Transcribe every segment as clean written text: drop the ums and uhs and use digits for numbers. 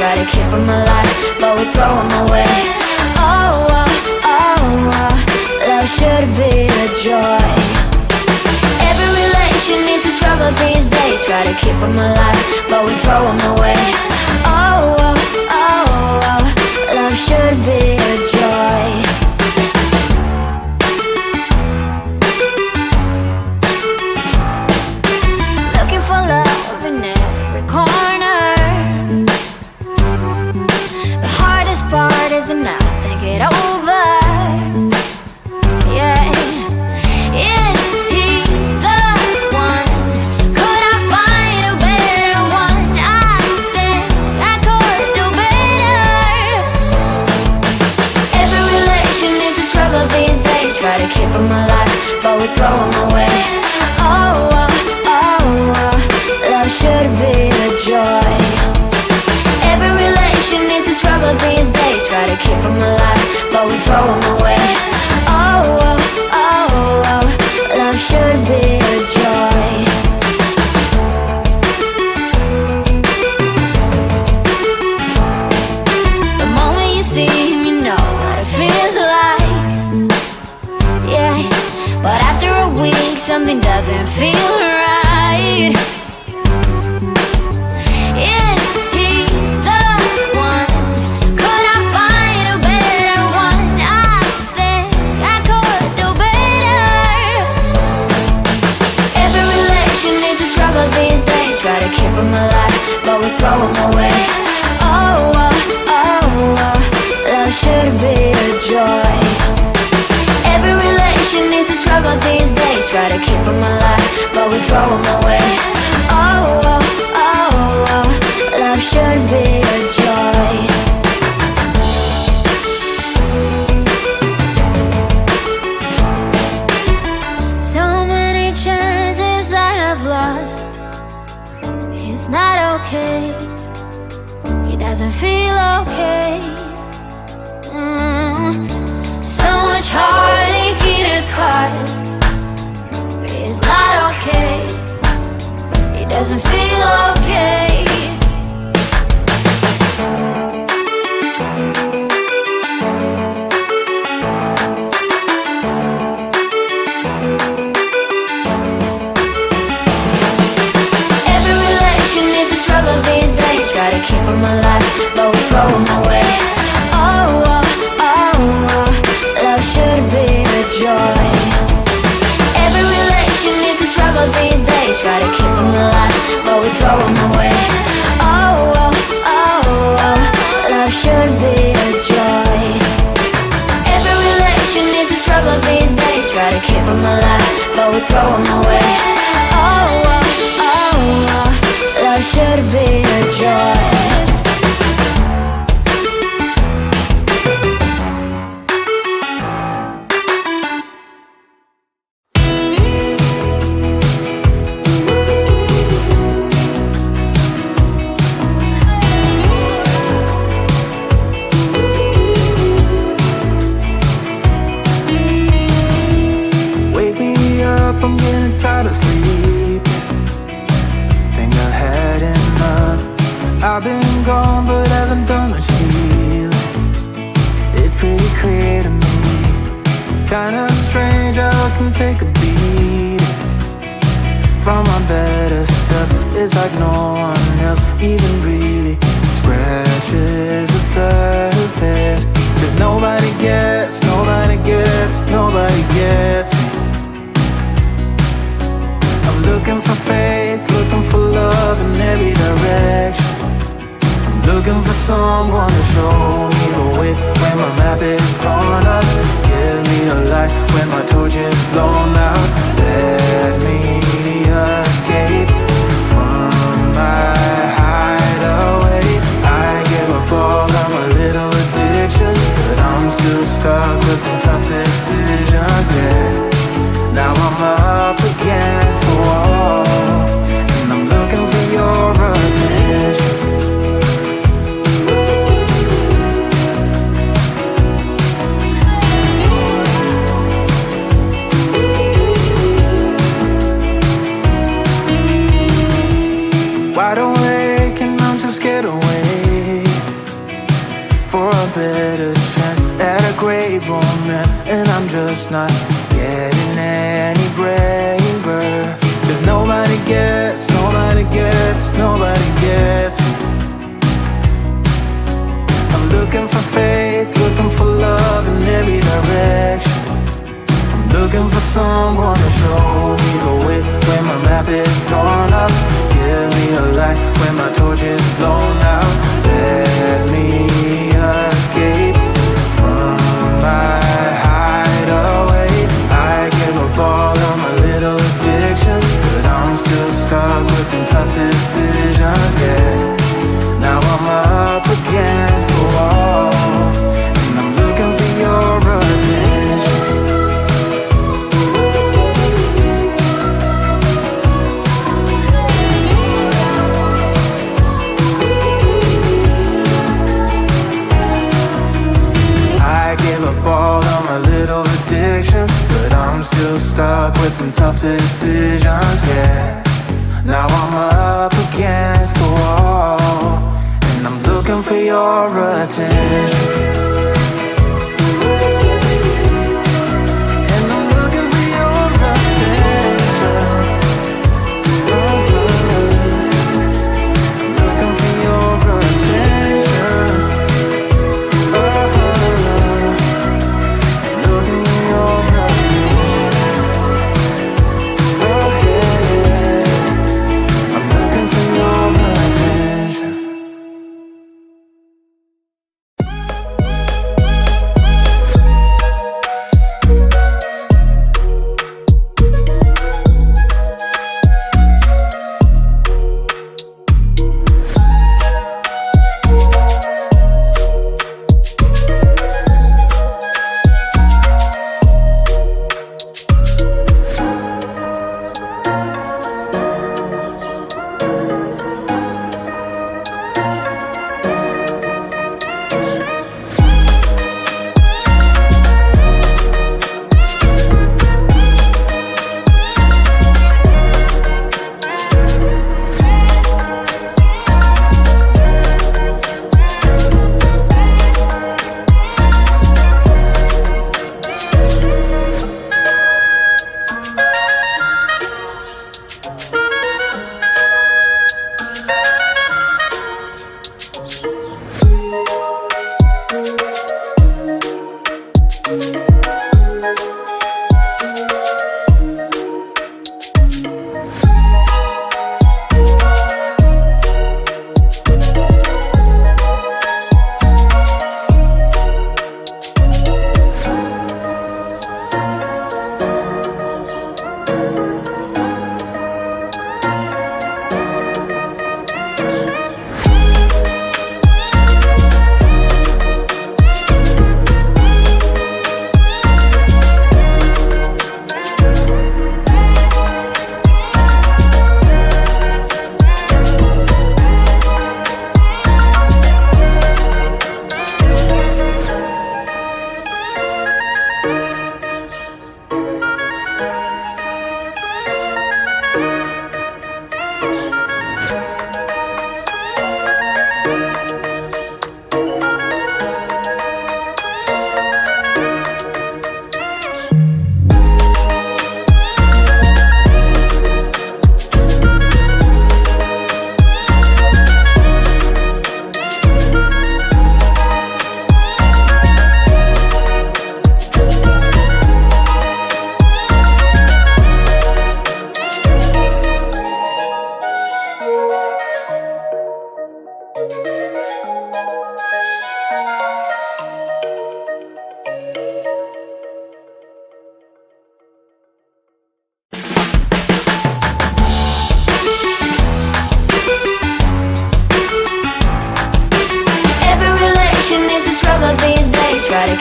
try to keep them alive, but we throw them away. Oh, oh, oh, oh, love should be a joy. Every relation needs a struggle these days, try to keep them alive, but we throw them away. Oh, oh, oh, oh, love should be a joy. And now think it over. Yeah, is he the one? Could I find a better one? I think I could do better. Every relation is a struggle these days, try to keep them alive, but we throw them away. Oh, oh, oh, oh, love should be a joy. Every relation is a struggle these days, try to keep them alive, but we throw them away. Oh, oh, oh, oh, love should be a joy. The moment you see him, you know what it feels like. Yeah, but after a week, something doesn't feel right. These days, try to keep them alive, but we throw them away. Oh, oh, oh, oh, love should be a joy. Every relation is a struggle these days, try to keep them alive, but we throw them away. Oh, oh, oh, oh, love should be a joy. It's not okay, he doesn't feel okay. So much heartache in his heart. It's not okay, he doesn't feel okay. These days, try to keep them alive, but we throw them away. Oh, oh, oh, oh, love should be a joy. Every relation is a struggle these days, try to keep them alive, but we throw them away. Oh, oh, oh, oh, love should be a joy. Every relation is a struggle these days, try to keep them alive, but we throw them away. Oh, oh, oh, oh, love should be a joy. Wake me up, I'm getting tired of sleep. Think I've had enough. I've been gone but haven't done much healing. It's pretty clear to me, kinda strange how I can take a beat from my better self. It's like no one else even really scratches the surface. 'Cause nobody gets, nobody gets, nobody gets me. I'm looking for faith, looking for love in every direction. I'm looking for someone to show me the way when my map is torn up. Give me a light when my torch is blown out. Let me escape from my hideaway. I give up all of my little addictions, but I'm still stuck with some tough decisions, yeah. Now I'm up against the wall, and I'm looking for your attention. Wide awake and I'm too scared away. better chance at a great romance, and I'm just not getting any braver. 'Cause nobody gets me. I'm looking for faith, looking for love in every direction. I'm looking for someone to show me the way when my map is torn up. Give me a light when my torch is blown out. Let me escape from my hideaway. I give up all of my little addictions, but I'm still stuck with some tough decisions, yeah. Now I'm up against the wall, and I'm looking for your attention. I give up all of my little addictions, but I'm still stuck with some tough decisions, yeah. Now I'm up against the wall, and I'm looking for your attention. And I'm looking for your attention. I'm looking for your attention. Looking for your attention. Oh yeah. I'm looking for your attention.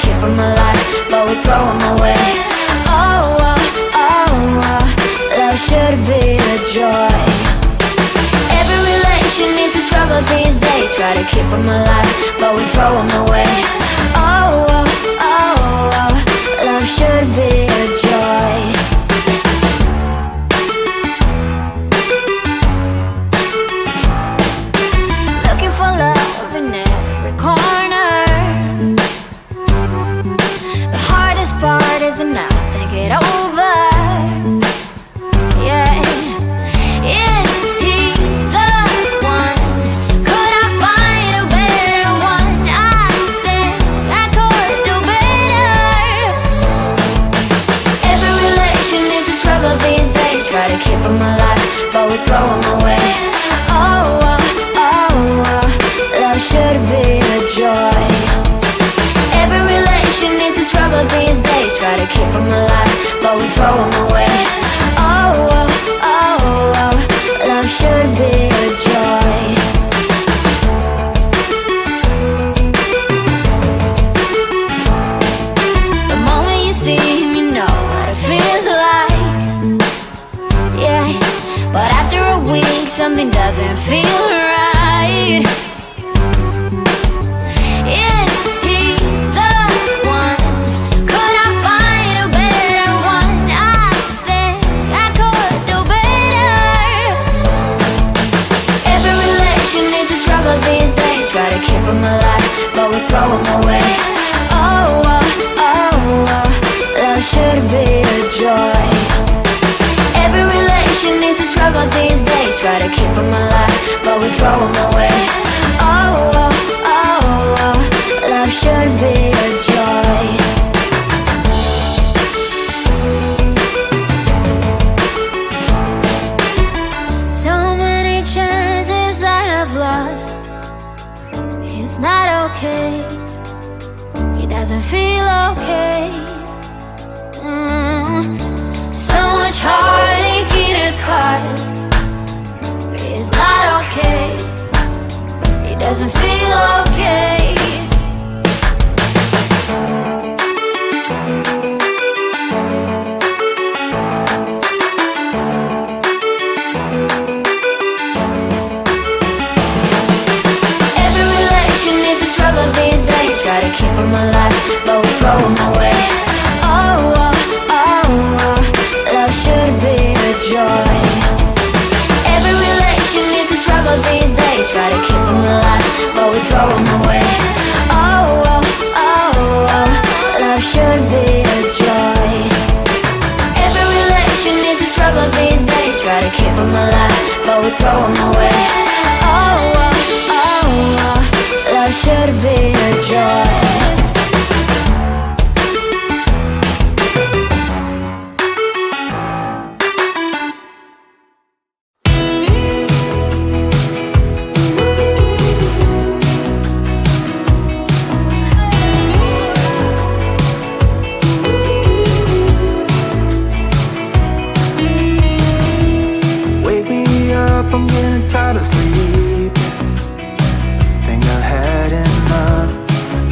keep them alive, but we throw them away. Oh, oh, oh, oh, love should be a joy. Every relation needs a struggle these days. Try to keep them alive, but we throw them away. Oh, oh, oh, oh, love should be a joy. Looking for love in every corner. weak, something doesn't feel right. Is he the one? Could I find a better one? I think I could do better. Every relation is a struggle these days. Try to keep them alive, but we throw them away. Oh, oh, oh, oh, love should be a joy. Every relation is a struggle these days. Try to keep them alive, but we throw them away. Oh, oh, oh, oh, love should be a joy. So many chances I have lost. It's not okay. It doesn't feel okay. So much heartache it has caused. It's not okay. It doesn't feel okay. Every relation is a struggle these days. Try to keep them alive, but we throw them away. Oh, oh, oh, oh, love should be a joy. Every relation is a struggle these days. Try to keep them alive, but we throw them away. Oh, oh, oh, oh, love should be a joy. Every relation is a struggle these days. Try to keep them alive, but we throw them away. Oh, oh, oh, oh, love should be a joy. Wake me up, I'm getting tired of sleeping. Think I've had enough.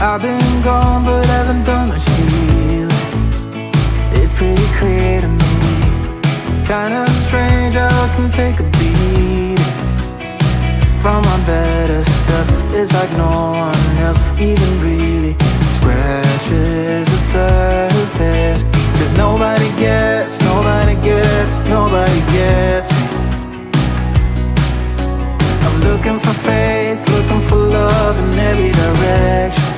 I've been gone, but haven't done much healing. It's pretty clear to me. Kinda strange how I can take a beating from my better stuff. It's like no one else even really scratches the surface. 'Cause nobody gets, nobody gets, nobody gets me. I'm looking for faith, looking for love in every direction.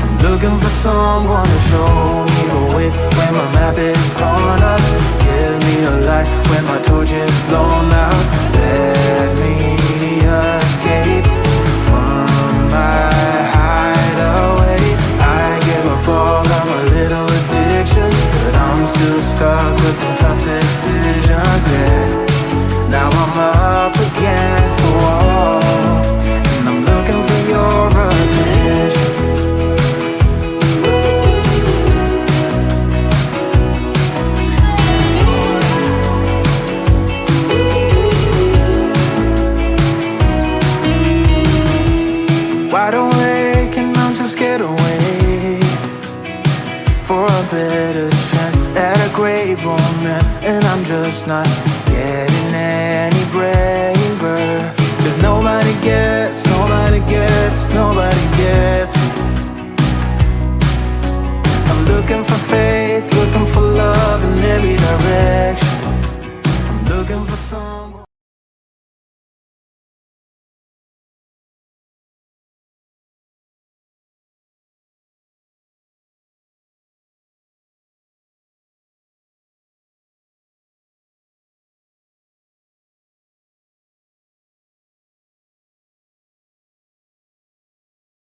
I'm looking for someone to show me the way when my map is torn up. Give me a light when my torch is blown out. Let me escape from my hideaway. I give up all of my little addictions, but I'm still stuck with some tough decisions, yeah. Now I'm up against the wall, and I'm looking for your attention. Wide awake and I'm just scared away for a better chance at a great romance, and I'm just not getting any braver. 'Cause nobody gets, nobody gets, nobody gets me. I'm looking for faith,